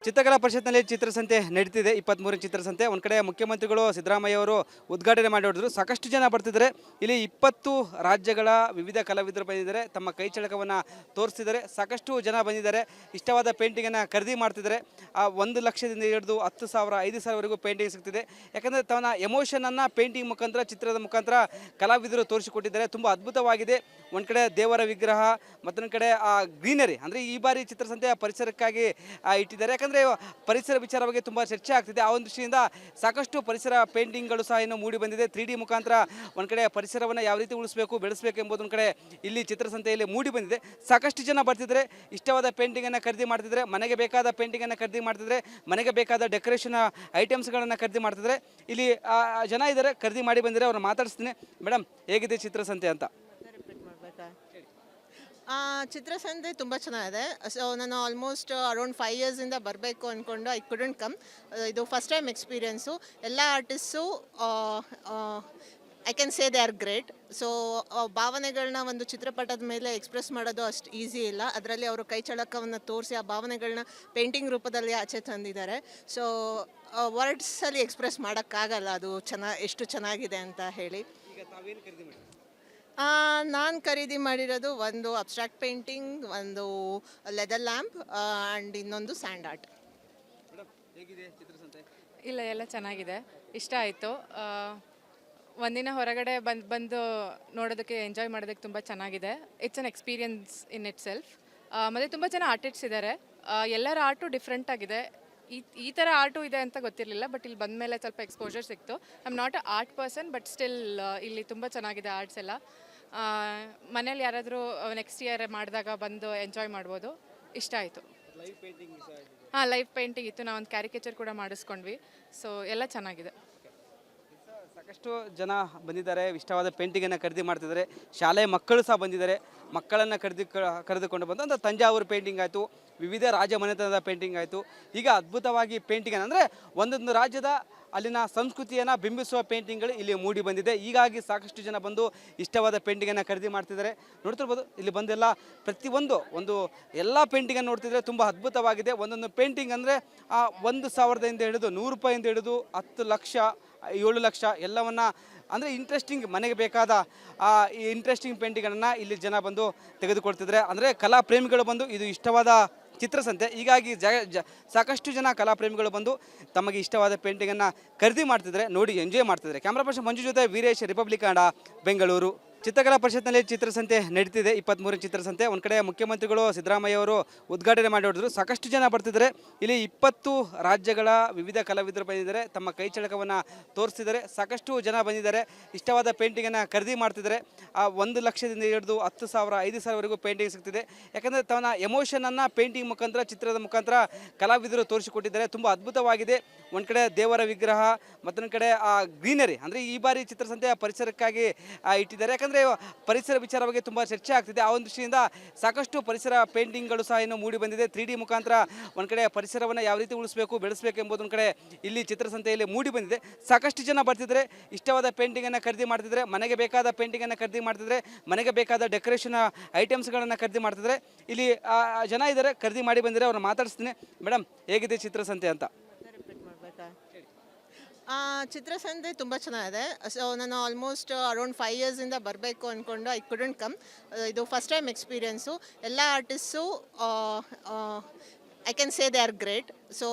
ಚಿತ್ರಕಲಾ ಪರಿಷತ್ನಲ್ಲಿ ಚಿತ್ರಸಂತೆ ನಡೀತಿದೆ. 23ನೇ ಚಿತ್ರಸಂತೆ. ಒಂದು ಕಡೆ ಮುಖ್ಯಮಂತ್ರಿಗಳು ಸಿದ್ದರಾಮಯ್ಯ ಅವರು ಉದ್ಘಾಟನೆ ಮಾಡಿ ಹೊರಟಿದ್ರು. ಸಾಕಷ್ಟು ಜನ ಬರ್ತಿದ್ದಾರೆ. ಇಲ್ಲಿ 20 ರಾಜ್ಯಗಳ ವಿವಿಧ ಕಲಾವಿದರು ಬಂದಿದ್ದಾರೆ. ತಮ್ಮ ಕೈ ಚಳಕವನ್ನು ತೋರಿಸ್ತಿದ್ದಾರೆ. ಸಾಕಷ್ಟು ಜನ ಬಂದಿದ್ದಾರೆ. ಇಷ್ಟವಾದ ಪೇಂಟಿಂಗನ್ನು ಖರೀದಿ ಮಾಡ್ತಿದ್ದಾರೆ. 1 ಲಕ್ಷದಿಂದ ಹಿಡಿದು 10,000 5,000ವರೆಗೂ ಪೇಂಟಿಂಗ್ ಸಿಗ್ತಿದೆ. ಯಾಕಂದರೆ ತನ್ನ ಎಮೋಷನನ್ನು ಪೇಂಟಿಂಗ್ ಮುಖಾಂತರ, ಚಿತ್ರದ ಮುಖಾಂತರ ಕಲಾವಿದರು ತೋರಿಸಿಕೊಟ್ಟಿದ್ದಾರೆ. ತುಂಬ ಅದ್ಭುತವಾಗಿದೆ. ಒಂದು ಕಡೆ ದೇವರ ವಿಗ್ರಹ, ಮತ್ತೊಂದು ಕಡೆ ಗ್ರೀನರಿ, ಅಂದರೆ ಈ ಬಾರಿ ಚಿತ್ರಸಂತೆಯ ಪರಿಸರಕ್ಕಾಗಿ ಇಟ್ಟಿದ್ದಾರೆ. ಯಾಕಂದರೆ ಪರಿಸರ ವಿಚಾರವಾಗಿ ತುಂಬ ಚರ್ಚೆ ಆಗ್ತಿದೆ. ಆ ಒಂದು ದೃಷ್ಟಿಯಿಂದ ಸಾಕಷ್ಟು ಪರಿಸರ ಪೇಂಟಿಂಗ್ಗಳು ಸಹ ಇನ್ನು ಮೂಡಿ ಬಂದಿದೆ. 3D ಮುಖಾಂತರ ಒಂದು ಕಡೆ ಪರಿಸರವನ್ನು ಯಾವ ರೀತಿ ಉಳಿಸಬೇಕು, ಬೆಳೆಸಬೇಕು ಎಂಬುದೊಂದು ಕಡೆ ಇಲ್ಲಿ ಚಿತ್ರಸಂತೆಯಲ್ಲಿ ಮೂಡಿ ಬಂದಿದೆ. ಸಾಕಷ್ಟು ಜನ ಬರ್ತಿದ್ದಾರೆ. ಇಷ್ಟವಾದ ಪೇಂಟಿಂಗನ್ನು ಖರೀದಿ ಮಾಡ್ತಿದ್ದಾರೆ. ಮನೆಗೆ ಬೇಕಾದ ಪೇಂಟಿಂಗನ್ನು ಖರೀದಿ ಮಾಡ್ತಿದ್ದಾರೆ. ಮನೆಗೆ ಬೇಕಾದ ಡೆಕೋರೇಷನ್ ಐಟಮ್ಸ್ಗಳನ್ನು ಖರೀದಿ ಮಾಡ್ತಿದ್ದಾರೆ. ಇಲ್ಲಿ ಜನ ಇದ್ದಾರೆ, ಖರೀದಿ ಮಾಡಿ ಬಂದಿದ್ದಾರೆ. ಅವ್ರನ್ನ ಮಾತಾಡಿಸ್ತೀನಿ. ಮೇಡಮ್, ಹೇಗಿದೆ ಚಿತ್ರಸಂತೆ ಅಂತ? ಚಿತ್ರಸಂತೆ ತುಂಬ ಚೆನ್ನಾಗಿದೆ. ಸೊ ನಾನು ಆಲ್ಮೋಸ್ಟ್ ಅರೌಂಡ್ 5 ಇಯರ್ಸಿಂದ ಬರಬೇಕು ಅಂದ್ಕೊಂಡು ಐ ಕುಡಂಟ್ ಕಮ್. ಇದು ಫಸ್ಟ್ ಟೈಮ್ ಎಕ್ಸ್ಪೀರಿಯೆನ್ಸು. ಎಲ್ಲ artist I can say they are great. So ಭಾವನೆಗಳನ್ನ ಒಂದು ಚಿತ್ರಪಟದ ಮೇಲೆ ಎಕ್ಸ್ಪ್ರೆಸ್ ಮಾಡೋದು ಅಷ್ಟು ಈಸಿ ಇಲ್ಲ. ಅದರಲ್ಲಿ ಅವರು ಕೈ ಚಳಕವನ್ನು ತೋರಿಸಿ ಆ ಭಾವನೆಗಳನ್ನ ಪೇಂಟಿಂಗ್ ರೂಪದಲ್ಲಿ ಆಚೆ ತಂದಿದ್ದಾರೆ. ಸೊ ವರ್ಡ್ಸಲ್ಲಿ ಎಕ್ಸ್ಪ್ರೆಸ್ ಮಾಡೋಕ್ಕಾಗಲ್ಲ ಅದು ಎಷ್ಟು ಚೆನ್ನಾಗಿದೆ ಅಂತ ಹೇಳಿ. ನಾನು ಖರೀದಿ ಮಾಡಿರೋದು ಒಂದು ಅಬ್ಸ್ಟ್ರಾಕ್ಟ್ ಪೇಂಟಿಂಗ್, ಒಂದು ಲೆದರ್ ಲ್ಯಾಂಪ್ ಆ್ಯಂಡ್ ಇನ್ನೊಂದು ಸ್ಯಾಂಡ್ ಆರ್ಟ್. ಇಲ್ಲ, ಎಲ್ಲ ಚೆನ್ನಾಗಿದೆ, ಇಷ್ಟ ಆಯಿತು. ಒಂದಿನ ಹೊರಗಡೆ ಬಂದು ನೋಡೋದಕ್ಕೆ, ಎಂಜಾಯ್ ಮಾಡೋದಕ್ಕೆ ತುಂಬ ಚೆನ್ನಾಗಿದೆ. It's an experience in it self. ಮತ್ತು ತುಂಬ ಜನ ಆರ್ಟಿಸ್ಟ್ಸ್ ಇದ್ದಾರೆ. ಎಲ್ಲರ ಆರ್ಟು ಡಿಫ್ರೆಂಟ್ ಆಗಿದೆ. ಈ ಥರ ಆರ್ಟು ಇದೆ ಅಂತ ಗೊತ್ತಿರಲಿಲ್ಲ, ಬಟ್ ಇಲ್ಲಿ ಬಂದ ಮೇಲೆ ಸ್ವಲ್ಪ ಎಕ್ಸ್ಪೋಜರ್ ಸಿಕ್ತು. I am not a art person, but still ಇಲ್ಲಿ ತುಂಬ ಚೆನ್ನಾಗಿದೆ ಆರ್ಟ್ಸ್ ಎಲ್ಲ. ಮನೇಲಿ ಯಾರಾದರೂ ನೆಕ್ಸ್ಟ್ ಇಯರ್ ಮಾಡಿದಾಗ ಬಂದು ಎಂಜಾಯ್ ಮಾಡ್ಬೋದು. ಇಷ್ಟ ಆಯಿತು. ಲೈವ್ ಪೇಂಟಿಂಗ್ ಇತ್ತು. ನಾವು ಒಂದು ಕ್ಯಾರಿಕೇಚರ್ ಕೂಡ ಮಾಡಿಸ್ಕೊಂಡ್ವಿ. ಸೊ ಎಲ್ಲ ಚೆನ್ನಾಗಿದೆ. ಸಾಕಷ್ಟು ಜನ ಬಂದಿದ್ದಾರೆ. ಇಷ್ಟವಾದ ಪೇಂಟಿಂಗನ್ನು ಖರೀದಿ ಮಾಡ್ತಿದ್ದಾರೆ. ಶಾಲೆ ಮಕ್ಕಳು ಸಹ ಬಂದಿದ್ದಾರೆ. ಮಕ್ಕಳನ್ನು ಕರೆದುಕೊಂಡು ಬಂದು ಅಂದರೆ ತಂಜಾವೂರು ಪೇಂಟಿಂಗ್ ಆಯಿತು, ವಿವಿಧ ರಾಜ್ಯ ಮನೆತನದ ಪೇಂಟಿಂಗ್ ಆಯಿತು. ಈಗ ಅದ್ಭುತವಾಗಿ ಪೇಂಟಿಂಗ್ ಅಂದರೆ ಒಂದೊಂದು ರಾಜ್ಯದ ಅಲ್ಲಿನ ಸಂಸ್ಕೃತಿಯನ್ನು ಬಿಂಬಿಸುವ ಪೇಂಟಿಂಗ್ಗಳು ಇಲ್ಲಿ ಮೂಡಿ ಬಂದಿದೆ. ಹೀಗಾಗಿ ಸಾಕಷ್ಟು ಜನ ಬಂದು ಇಷ್ಟವಾದ ಪೇಂಟಿಂಗನ್ನು ಖರೀದಿ ಮಾಡ್ತಿದ್ದಾರೆ. ನೋಡ್ತಿರ್ಬೋದು, ಇಲ್ಲಿ ಬಂದೆಲ್ಲ ಪ್ರತಿಯೊಂದು ಎಲ್ಲ ಪೇಂಟಿಂಗನ್ನು ನೋಡ್ತಿದ್ರೆ ತುಂಬ ಅದ್ಭುತವಾಗಿದೆ. ಒಂದೊಂದು ಪೇಂಟಿಂಗ್ ಅಂದರೆ 1,000ದಿಂದ ಹಿಡಿದು 100 ರೂಪಾಯಿಂದ ಹಿಡಿದು 10 ಲಕ್ಷ 7 ಲಕ್ಷ ಎಲ್ಲವನ್ನು, ಅಂದರೆ ಇಂಟ್ರೆಸ್ಟಿಂಗ್, ಮನೆಗೆ ಬೇಕಾದ ಈ ಇಂಟ್ರೆಸ್ಟಿಂಗ್ ಪೇಂಟಿಂಗ್ಗಳನ್ನು ಇಲ್ಲಿ ಜನ ಬಂದು ತೆಗೆದುಕೊಳ್ತಿದ್ದಾರೆ. ಅಂದರೆ ಕಲಾ ಪ್ರೇಮಿಗಳು ಬಂದು ಇದು ಇಷ್ಟವಾದ ಚಿತ್ರಸಂತೆ. ಹೀಗಾಗಿ ಸಾಕಷ್ಟು ಜನ ಕಲಾಪ್ರೇಮಿಗಳು ಬಂದು ತಮಗೆ ಇಷ್ಟವಾದ ಪೇಂಟಿಂಗನ್ನು ಖರೀದಿ ಮಾಡ್ತಿದ್ದಾರೆ, ನೋಡಿ ಎಂಜಾಯ್ ಮಾಡ್ತಿದ್ದಾರೆ. ಕ್ಯಾಮ್ರಾ ಪರ್ಸನ್ ಮಂಜು ಜೊತೆ ವೀರೇಶ್, ರಿಪಬ್ಲಿಕ್ ಕನ್ನಡ, ಬೆಂಗಳೂರು. ಚಿತ್ರಕಲಾ ಪರಿಷತ್ನಲ್ಲಿ ಚಿತ್ರಸಂತೆ ನಡೀತಿದೆ. 23ನೇ ಚಿತ್ರಸಂತೆ. ಒಂದು ಕಡೆ ಮುಖ್ಯಮಂತ್ರಿಗಳು ಸಿದ್ದರಾಮಯ್ಯ ಅವರು ಉದ್ಘಾಟನೆ ಮಾಡಿ ಹೊರಟಿದ್ರು. ಸಾಕಷ್ಟು ಜನ ಬರ್ತಿದ್ದಾರೆ. ಇಲ್ಲಿ 20 ರಾಜ್ಯಗಳ ವಿವಿಧ ಕಲಾವಿದರು ಬಂದಿದ್ದಾರೆ. ತಮ್ಮ ಕೈ ಚಳಕವನ್ನು ತೋರಿಸ್ತಿದ್ದಾರೆ. ಸಾಕಷ್ಟು ಜನ ಬಂದಿದ್ದಾರೆ. ಇಷ್ಟವಾದ ಪೇಂಟಿಂಗನ್ನು ಖರೀದಿ ಮಾಡ್ತಿದ್ದಾರೆ. 1 ಲಕ್ಷದಿಂದ ಹಿಡಿದು 10,000 5,000ವರೆಗೂ ಪೇಂಟಿಂಗ್ ಸಿಗ್ತಿದೆ. ಯಾಕಂದರೆ ತನ್ನ ಎಮೋಷನನ್ನು ಪೇಂಟಿಂಗ್ ಮುಖಾಂತರ, ಚಿತ್ರದ ಮುಖಾಂತರ ಕಲಾವಿದರು ತೋರಿಸಿಕೊಟ್ಟಿದ್ದಾರೆ. ತುಂಬ ಅದ್ಭುತವಾಗಿದೆ. ಒಂದು ಕಡೆ ದೇವರ ವಿಗ್ರಹ, ಮತ್ತೊಂದು ಕಡೆ ಗ್ರೀನರಿ, ಅಂದರೆ ಈ ಬಾರಿ ಚಿತ್ರಸಂತೆಯ ಪರಿಸರಕ್ಕಾಗಿ ಇಟ್ಟಿದ್ದಾರೆ. ಯಾಕಂದರೆ ಪರಿಸರ ವಿಚಾರವಾಗಿ ತುಂಬ ಚರ್ಚೆ ಆಗ್ತಿದೆ. ಆ ಒಂದು ದೃಷ್ಟಿಯಿಂದ ಸಾಕಷ್ಟು ಪರಿಸರ ಪೇಂಟಿಂಗ್ಗಳು ಸಹ ಇನ್ನು ಮೂಡಿ ಬಂದಿದೆ. 3D ಮುಖಾಂತರ ಒಂದು ಕಡೆ ಪರಿಸರವನ್ನು ಯಾವ ರೀತಿ ಉಳಿಸಬೇಕು, ಬೆಳೆಸಬೇಕು ಎಂಬುದೊಂದು ಕಡೆ ಇಲ್ಲಿ ಚಿತ್ರಸಂತೆಯಲ್ಲಿ ಮೂಡಿ ಬಂದಿದೆ. ಸಾಕಷ್ಟು ಜನ ಬರ್ತಿದ್ದಾರೆ. ಇಷ್ಟವಾದ ಪೇಂಟಿಂಗನ್ನು ಖರೀದಿ ಮಾಡ್ತಿದ್ದಾರೆ. ಮನೆಗೆ ಬೇಕಾದ ಪೇಂಟಿಂಗನ್ನು ಖರೀದಿ ಮಾಡ್ತಿದ್ದಾರೆ. ಮನೆಗೆ ಬೇಕಾದ ಡೆಕೋರೇಷನ್ ಐಟಮ್ಸ್ಗಳನ್ನು ಖರೀದಿ ಮಾಡ್ತಿದ್ದಾರೆ. ಇಲ್ಲಿ ಜನ ಇದ್ದಾರೆ, ಖರೀದಿ ಮಾಡಿ ಬಂದಿದ್ದಾರೆ. ಅವ್ರನ್ನ ಮಾತಾಡಿಸ್ತೀನಿ. ಮೇಡಮ್, ಹೇಗಿದೆ ಚಿತ್ರಸಂತೆ ಅಂತ? ಚಿತ್ರಸಂತೆ ತುಂಬ ಚೆನ್ನಾಗಿದೆ. ಸೊ ನಾನು ಆಲ್ಮೋಸ್ಟ್ ಅರೌಂಡ್ 5 ಇಯರ್ಸಿಂದ ಬರಬೇಕು ಅಂದ್ಕೊಂಡು ಐ ಕುಡಂಟ್ ಕಮ್. ಇದು ಫಸ್ಟ್ ಟೈಮ್ ಎಕ್ಸ್ಪೀರಿಯೆನ್ಸು. ಎಲ್ಲ artist I can say they are great. So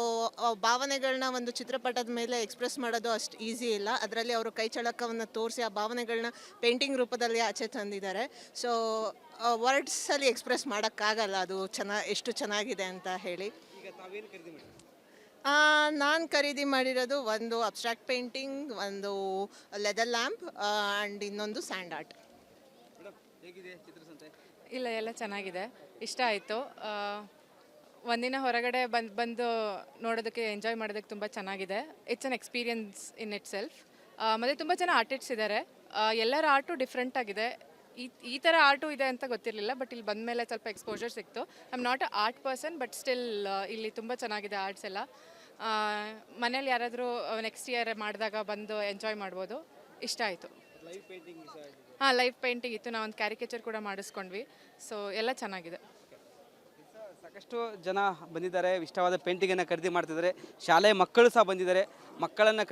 ಭಾವನೆಗಳನ್ನ ಒಂದು ಚಿತ್ರಪಟದ ಮೇಲೆ ಎಕ್ಸ್ಪ್ರೆಸ್ ಮಾಡೋದು ಅಷ್ಟು ಈಸಿ ಇಲ್ಲ. ಅದರಲ್ಲಿ ಅವರು ಕೈ ಚಳಕವನ್ನು ತೋರಿಸಿ ಆ ಭಾವನೆಗಳನ್ನ ಪೇಂಟಿಂಗ್ ರೂಪದಲ್ಲಿ ಆಚೆ ತಂದಿದ್ದಾರೆ. ಸೊ ವರ್ಡ್ಸಲ್ಲಿ ಎಕ್ಸ್ಪ್ರೆಸ್ ಮಾಡೋಕ್ಕಾಗಲ್ಲ ಅದು ಎಷ್ಟು ಚೆನ್ನಾಗಿದೆ ಅಂತ ಹೇಳಿ. ನಾನು ಖರೀದಿ ಮಾಡಿರೋದು ಒಂದು ಅಬ್ಸ್ಟ್ರಾಕ್ಟ್ ಪೇಂಟಿಂಗ್, ಒಂದು ಲೆದರ್ ಲ್ಯಾಂಪ್ ಆ್ಯಂಡ್ ಇನ್ನೊಂದು ಸ್ಯಾಂಡ್ ಆರ್ಟ್. ಇಲ್ಲ, ಎಲ್ಲ ಚೆನ್ನಾಗಿದೆ, ಇಷ್ಟ ಆಯಿತು. ಒಂದಿನ ಹೊರಗಡೆ ಬಂದು ನೋಡೋದಕ್ಕೆ, ಎಂಜಾಯ್ ಮಾಡೋದಕ್ಕೆ ತುಂಬ ಚೆನ್ನಾಗಿದೆ. It's an experience in it self. ಮತ್ತು ತುಂಬ ಜನ ಆರ್ಟಿಸ್ಟ್ಸ್ ಇದ್ದಾರೆ. ಎಲ್ಲರ ಆರ್ಟು ಡಿಫ್ರೆಂಟ್ ಆಗಿದೆ. ಈ ಥರ ಆರ್ಟು ಇದೆ ಅಂತ ಗೊತ್ತಿರಲಿಲ್ಲ, ಬಟ್ ಇಲ್ಲಿ ಬಂದ ಮೇಲೆ ಸ್ವಲ್ಪ ಎಕ್ಸ್ಪೋಜರ್ ಸಿಕ್ತು. I am not a art person, but still ಇಲ್ಲಿ ತುಂಬ ಚೆನ್ನಾಗಿದೆ ಆರ್ಟ್ಸ್ ಎಲ್ಲ. ಮನೇಲಿ ಯಾರಾದರೂ ನೆಕ್ಸ್ಟ್ ಇಯರ್ ಮಾಡಿದಾಗ ಬಂದು ಎಂಜಾಯ್ ಮಾಡ್ಬೋದು. ಇಷ್ಟ ಆಯಿತು. ಲೈವ್ ಪೇಂಟಿಂಗ್ ಇತ್ತು. ನಾವು ಒಂದು ಕ್ಯಾರಿಕೇಚರ್ ಕೂಡ ಮಾಡಿಸ್ಕೊಂಡ್ವಿ. ಸೊ ಎಲ್ಲ ಚೆನ್ನಾಗಿದೆ. ಸಾಕಷ್ಟು ಜನ ಬಂದಿದ್ದಾರೆ, ಇಷ್ಟವಾದ ಪೇಂಟಿಂಗನ್ನು ಖರೀದಿ ಮಾಡ್ತಿದ್ದಾರೆ. ಶಾಲೆ ಮಕ್ಕಳು ಸಹ ಬಂದಿದ್ದಾರೆ, ಮಕ್ಕಳನ್ನು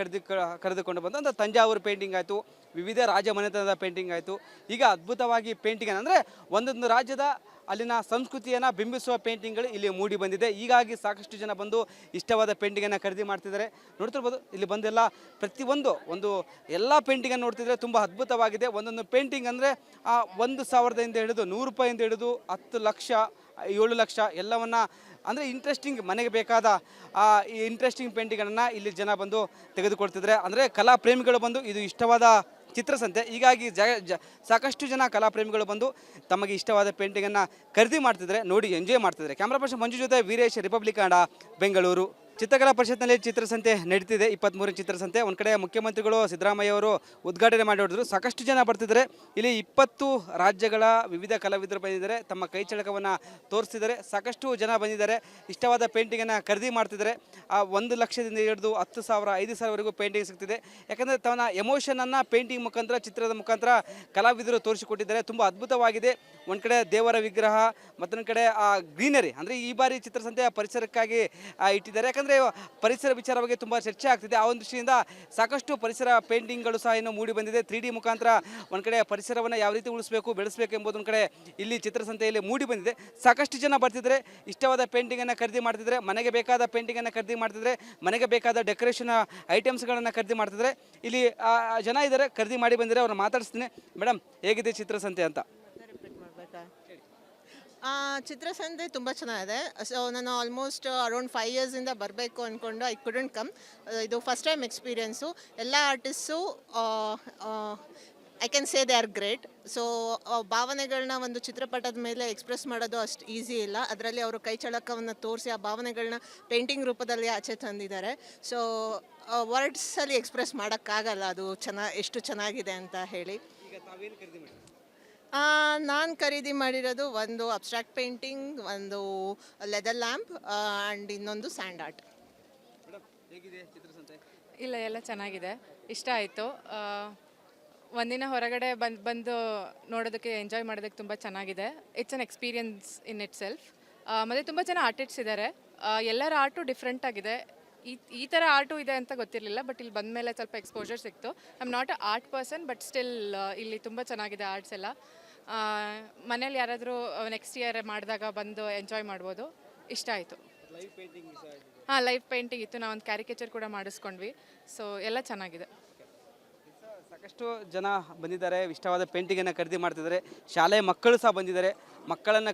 ಕರೆದುಕೊಂಡು ಬಂದು ಅಂದರೆ ತಂಜಾವೂರು ಪೇಂಟಿಂಗ್ ಆಯಿತು, ವಿವಿಧ ರಾಜ ಮನೆತನದ ಪೇಂಟಿಂಗ್ ಆಯಿತು. ಈಗ ಅದ್ಭುತವಾಗಿ ಪೇಂಟಿಂಗ್ ಅಂದರೆ ಒಂದೊಂದು ರಾಜ್ಯದ ಅಲ್ಲಿನ ಸಂಸ್ಕೃತಿಯನ್ನು ಬಿಂಬಿಸುವ ಪೇಂಟಿಂಗ್ಗಳು ಇಲ್ಲಿ ಮೂಡಿ ಬಂದಿದೆ. ಹೀಗಾಗಿ ಸಾಕಷ್ಟು ಜನ ಬಂದು ಇಷ್ಟವಾದ ಪೇಂಟಿಂಗನ್ನು ಖರೀದಿ ಮಾಡ್ತಿದ್ದಾರೆ. ನೋಡ್ತಿರ್ಬೋದು ಇಲ್ಲಿ ಬಂದೆಲ್ಲ ಒಂದು ಎಲ್ಲ ಪೇಂಟಿಂಗನ್ನು ನೋಡ್ತಿದ್ರೆ ತುಂಬ ಅದ್ಭುತವಾಗಿದೆ. ಒಂದೊಂದು ಪೇಂಟಿಂಗ್ ಅಂದರೆ 1,000ದಿಂದ ಹಿಡಿದು 100 ರೂಪಾಯಿಂದ ಹಿಡಿದು 10 ಲಕ್ಷ 7 ಲಕ್ಷ ಎಲ್ಲವನ್ನು ಅಂದರೆ ಇಂಟ್ರೆಸ್ಟಿಂಗ್ ಮನೆಗೆ ಬೇಕಾದ ಈ ಇಂಟ್ರೆಸ್ಟಿಂಗ್ ಪೇಂಟಿಂಗ್ಗಳನ್ನು ಇಲ್ಲಿ ಜನ ಬಂದು ತೆಗೆದುಕೊಳ್ತಿದ್ದಾರೆ. ಅಂದರೆ ಕಲಾ ಪ್ರೇಮಿಗಳು ಬಂದು ಇದು ಇಷ್ಟವಾದ ಚಿತ್ರಸಂತೆ. ಹೀಗಾಗಿ ಸಾಕಷ್ಟು ಜನ ಕಲಾಪ್ರೇಮಿಗಳು ಬಂದು ತಮಗೆ ಇಷ್ಟವಾದ ಪೇಂಟಿಂಗನ್ನು ಖರೀದಿ ಮಾಡ್ತಿದ್ದಾರೆ, ನೋಡಿ ಎಂಜಾಯ್ ಮಾಡ್ತಿದ್ದಾರೆ. ಕ್ಯಾಮ್ರಾ ಪರ್ಸನ್ ಮಂಜು ಜೊತೆ ವೀರೇಶ್, ರಿಪಬ್ಲಿಕ್ ಕನ್ನಡ, ಬೆಂಗಳೂರು. ಚಿತ್ರಕಲಾ ಪರಿಷತ್ನಲ್ಲಿ ಚಿತ್ರಸಂತೆ ನಡೀತಿದೆ, 23ನೇ ಚಿತ್ರಸಂತೆ. ಒಂದು ಕಡೆ ಮುಖ್ಯಮಂತ್ರಿಗಳು ಸಿದ್ದರಾಮಯ್ಯ ಅವರು ಉದ್ಘಾಟನೆ ಮಾಡಿ ಹೊಡೆದ್ರು. ಸಾಕಷ್ಟು ಜನ ಬರ್ತಿದ್ದಾರೆ. ಇಲ್ಲಿ 20 ರಾಜ್ಯಗಳ ವಿವಿಧ ಕಲಾವಿದರು ಬಂದಿದ್ದಾರೆ, ತಮ್ಮ ಕೈ ಚಳಕವನ್ನು ತೋರಿಸ್ತಿದ್ದಾರೆ. ಸಾಕಷ್ಟು ಜನ ಬಂದಿದ್ದಾರೆ, ಇಷ್ಟವಾದ ಪೇಂಟಿಂಗನ್ನು ಖರೀದಿ ಮಾಡ್ತಿದ್ದಾರೆ. 1 ಲಕ್ಷದಿಂದ ಹಿಡಿದು 10,000 5,000ವರೆಗೂ ಪೇಂಟಿಂಗ್ ಸಿಗ್ತಿದೆ. ಯಾಕಂದರೆ ತನ್ನ ಎಮೋಷನನ್ನು ಪೇಂಟಿಂಗ್ ಮುಖಾಂತರ, ಚಿತ್ರದ ಮುಖಾಂತರ ಕಲಾವಿದರು ತೋರಿಸಿಕೊಟ್ಟಿದ್ದಾರೆ. ತುಂಬ ಅದ್ಭುತವಾಗಿದೆ. ಒಂದು ಕಡೆ ದೇವರ ವಿಗ್ರಹ, ಮತ್ತೊಂದು ಕಡೆ ಗ್ರೀನರಿ, ಅಂದರೆ ಈ ಬಾರಿ ಚಿತ್ರಸಂತೆ ಪರಿಸರಕ್ಕಾಗಿ ಇಟ್ಟಿದ್ದಾರೆ. ಯಾಕಂದರೆ ಪರಿಸರ ವಿಚಾರವಾಗಿ ತುಂಬ ಚರ್ಚೆ ಆಗ್ತಿದೆ. ಆ ಒಂದು ದೃಷ್ಟಿಯಿಂದ ಸಾಕಷ್ಟು ಪರಿಸರ ಪೇಂಟಿಂಗ್ಗಳು ಸಹ ಇನ್ನೂ ಮೂಡಿ ಬಂದಿದೆ. 3D ಮುಖಾಂತರ ಒಂದು ಕಡೆ ಪರಿಸರವನ್ನು ಯಾವ ರೀತಿ ಉಳಿಸಬೇಕು, ಬೆಳೆಸಬೇಕು ಎಂಬುದೊಂದು ಕಡೆ ಇಲ್ಲಿ ಚಿತ್ರಸಂತೆಯಲ್ಲಿ ಮೂಡಿ ಬಂದಿದೆ. ಸಾಕಷ್ಟು ಜನ ಬರ್ತಿದ್ದಾರೆ, ಇಷ್ಟವಾದ ಪೇಂಟಿಂಗನ್ನು ಖರೀದಿ ಮಾಡ್ತಿದ್ದಾರೆ, ಮನೆಗೆ ಬೇಕಾದ ಪೇಂಟಿಂಗನ್ನು ಖರೀದಿ ಮಾಡ್ತಿದ್ದಾರೆ, ಮನೆಗೆ ಬೇಕಾದ ಡೆಕೋರೇಷನ್ ಐಟಮ್ಸ್ಗಳನ್ನು ಖರೀದಿ ಮಾಡ್ತಿದ್ದಾರೆ. ಇಲ್ಲಿ ಜನ ಇದ್ದಾರೆ, ಖರೀದಿ ಮಾಡಿ ಬಂದಿದ್ದಾರೆ. ಅವ್ರನ್ನ ಮಾತಾಡಿಸ್ತೀನಿ. ಮೇಡಮ್, ಹೇಗಿದೆ ಚಿತ್ರಸಂತೆ ಅಂತ? ಚಿತ್ರಸಂತೆ ತುಂಬ ಚೆನ್ನಾಗಿದೆ. ಸೊ ನಾನು ಆಲ್ಮೋಸ್ಟ್ ಅರೌಂಡ್ 5 ಇಯರ್ಸಿಂದ ಬರಬೇಕು ಅಂದ್ಕೊಂಡು ಐ ಕುಡಂಟ್ ಕಮ್. ಇದು ಫಸ್ಟ್ ಟೈಮ್ ಎಕ್ಸ್ಪೀರಿಯೆನ್ಸು. ಎಲ್ಲ artist I can say they are great. So ಭಾವನೆಗಳನ್ನ ಒಂದು ಚಿತ್ರಪಟದ ಮೇಲೆ ಎಕ್ಸ್ಪ್ರೆಸ್ ಮಾಡೋದು ಅಷ್ಟು ಈಸಿ ಇಲ್ಲ. ಅದರಲ್ಲಿ ಅವರು ಕೈ ಚಳಕವನ್ನು ತೋರಿಸಿ ಆ ಭಾವನೆಗಳನ್ನ ಪೇಂಟಿಂಗ್ ರೂಪದಲ್ಲಿ ಆಚೆ ತಂದಿದ್ದಾರೆ. ಸೊ ವರ್ಡ್ಸಲ್ಲಿ ಎಕ್ಸ್ಪ್ರೆಸ್ ಮಾಡೋಕ್ಕಾಗಲ್ಲ ಅದು ಎಷ್ಟು ಚೆನ್ನಾಗಿದೆ ಅಂತ ಹೇಳಿ. ಈಗ ತಾವೇನು ಖರೀದಿ ಮಾಡಿ? ನಾನು ಖರೀದಿ ಮಾಡಿರೋದು ಒಂದು ಅಬ್ಸ್ಟ್ರಾಕ್ಟ್ ಪೇಂಟಿಂಗ್, ಒಂದು ಲೆದರ್ ಲ್ಯಾಂಪ್ ಆ್ಯಂಡ್ ಇನ್ನೊಂದು ಸ್ಯಾಂಡ್ ಆರ್ಟ್. ಮೇಡಮ್, ಹೇಗಿದೆ ಚಿತ್ರಸಂತೆ? ಇಲ್ಲ, ಎಲ್ಲ ಚೆನ್ನಾಗಿದೆ, ಇಷ್ಟ ಆಯಿತು. ಒಂದಿನ ಹೊರಗಡೆ ಬಂದು ನೋಡೋದಕ್ಕೆ, ಎಂಜಾಯ್ ಮಾಡೋದಕ್ಕೆ ತುಂಬ ಚೆನ್ನಾಗಿದೆ. It's an experience in it self. ಮತ್ತು ತುಂಬ ಜನ ಆರ್ಟಿಸ್ಟ್ಸ್ ಇದ್ದಾರೆ. ಎಲ್ಲರ ಆರ್ಟು ಡಿಫ್ರೆಂಟ್ ಆಗಿದೆ. ಈ ಥರ ಆರ್ಟು ಇದೆ ಅಂತ ಗೊತ್ತಿರಲಿಲ್ಲ, ಬಟ್ ಇಲ್ಲಿ ಬಂದ ಮೇಲೆ ಸ್ವಲ್ಪ ಎಕ್ಸ್ಪೋಜರ್ ಸಿಕ್ತು. I am not a art person, but still ಇಲ್ಲಿ ತುಂಬ ಚೆನ್ನಾಗಿದೆ ಆರ್ಟ್ಸ್ ಎಲ್ಲ. ಮನೇಲಿ ಯಾರಾದರೂ ನೆಕ್ಸ್ಟ್ ಇಯರ್ ಮಾಡಿದಾಗ ಬಂದು ಎಂಜಾಯ್ ಮಾಡ್ಬೋದು. ಇಷ್ಟ ಆಯಿತು. ಲೈವ್ ಪೇಂಟಿಂಗ್ ಹಾಂ, ಲೈವ್ ಪೇಂಟಿಂಗ್ ಇತ್ತು. ನಾವು ಒಂದು ಕ್ಯಾರಿಕೇಚರ್ ಕೂಡ ಮಾಡಿಸ್ಕೊಂಡ್ವಿ. ಸೊ ಎಲ್ಲ ಚೆನ್ನಾಗಿದೆ. ಸಾಕಷ್ಟು ಜನ ಬಂದಿದ್ದಾರೆ, ಇಷ್ಟವಾದ ಪೇಂಟಿಂಗನ್ನು ಖರೀದಿ ಮಾಡ್ತಿದ್ದಾರೆ. ಶಾಲೆ ಮಕ್ಕಳು ಸಹ ಬಂದಿದ್ದಾರೆ, ಮಕ್ಕಳನ್ನು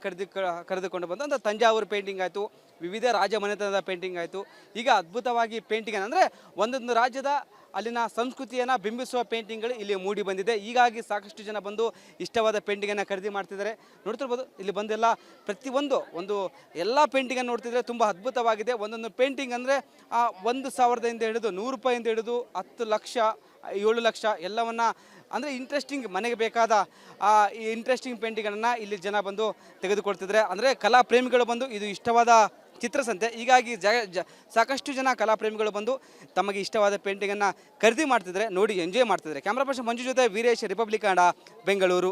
ಕರೆದುಕೊಂಡು ಬಂದು ಅಂದರೆ ತಂಜಾವೂರು ಪೇಂಟಿಂಗ್ ಆಯಿತು, ವಿವಿಧ ರಾಜ ಮನೆತನದ ಪೇಂಟಿಂಗ್ ಆಯಿತು. ಈಗ ಅದ್ಭುತವಾಗಿ ಪೇಂಟಿಂಗ್ ಅಂದರೆ ಒಂದೊಂದು ರಾಜ್ಯದ ಅಲ್ಲಿನ ಸಂಸ್ಕೃತಿಯನ್ನು ಬಿಂಬಿಸುವ ಪೇಂಟಿಂಗ್ಗಳು ಇಲ್ಲಿ ಮೂಡಿ ಬಂದಿದೆ. ಹೀಗಾಗಿ ಸಾಕಷ್ಟು ಜನ ಬಂದು ಇಷ್ಟವಾದ ಪೇಂಟಿಂಗನ್ನು ಖರೀದಿ ಮಾಡ್ತಿದ್ದಾರೆ. ನೋಡ್ತಿರ್ಬೋದು ಇಲ್ಲಿ ಬಂದೆಲ್ಲ ಒಂದು ಎಲ್ಲ ಪೇಂಟಿಂಗನ್ನು ನೋಡ್ತಿದ್ರೆ ತುಂಬ ಅದ್ಭುತವಾಗಿದೆ. ಒಂದೊಂದು ಪೇಂಟಿಂಗ್ ಅಂದರೆ 1,000ದಿಂದ ಹಿಡಿದು 100 ರೂಪಾಯಿಂದ ಹಿಡಿದು 10 ಲಕ್ಷ 7 ಲಕ್ಷ ಎಲ್ಲವನ್ನು ಅಂದರೆ ಇಂಟ್ರೆಸ್ಟಿಂಗ್ ಮನೆಗೆ ಬೇಕಾದ ಈ ಇಂಟ್ರೆಸ್ಟಿಂಗ್ ಪೇಂಟಿಂಗ್ಗಳನ್ನು ಇಲ್ಲಿ ಜನ ಬಂದು ತೆಗೆದುಕೊಳ್ತಿದ್ದಾರೆ. ಅಂದರೆ ಕಲಾ ಪ್ರೇಮಿಗಳು ಬಂದು ಇದು ಇಷ್ಟವಾದ ಚಿತ್ರಸಂತೆ. ಹೀಗಾಗಿ ಸಾಕಷ್ಟು ಜನ ಕಲಾಪ್ರೇಮಿಗಳು ಬಂದು ತಮಗೆ ಇಷ್ಟವಾದ ಪೇಂಟಿಂಗನ್ನು ಖರೀದಿ ಮಾಡ್ತಿದ್ದಾರೆ, ನೋಡಿ ಎಂಜಾಯ್ ಮಾಡ್ತಿದ್ದಾರೆ. ಕ್ಯಾಮ್ರಾ ಪರ್ಸನ್ ಮಂಜು ಜೊತೆ ವೀರೇಶ್, ರಿಪಬ್ಲಿಕ್ ಕನ್ನಡ, ಬೆಂಗಳೂರು.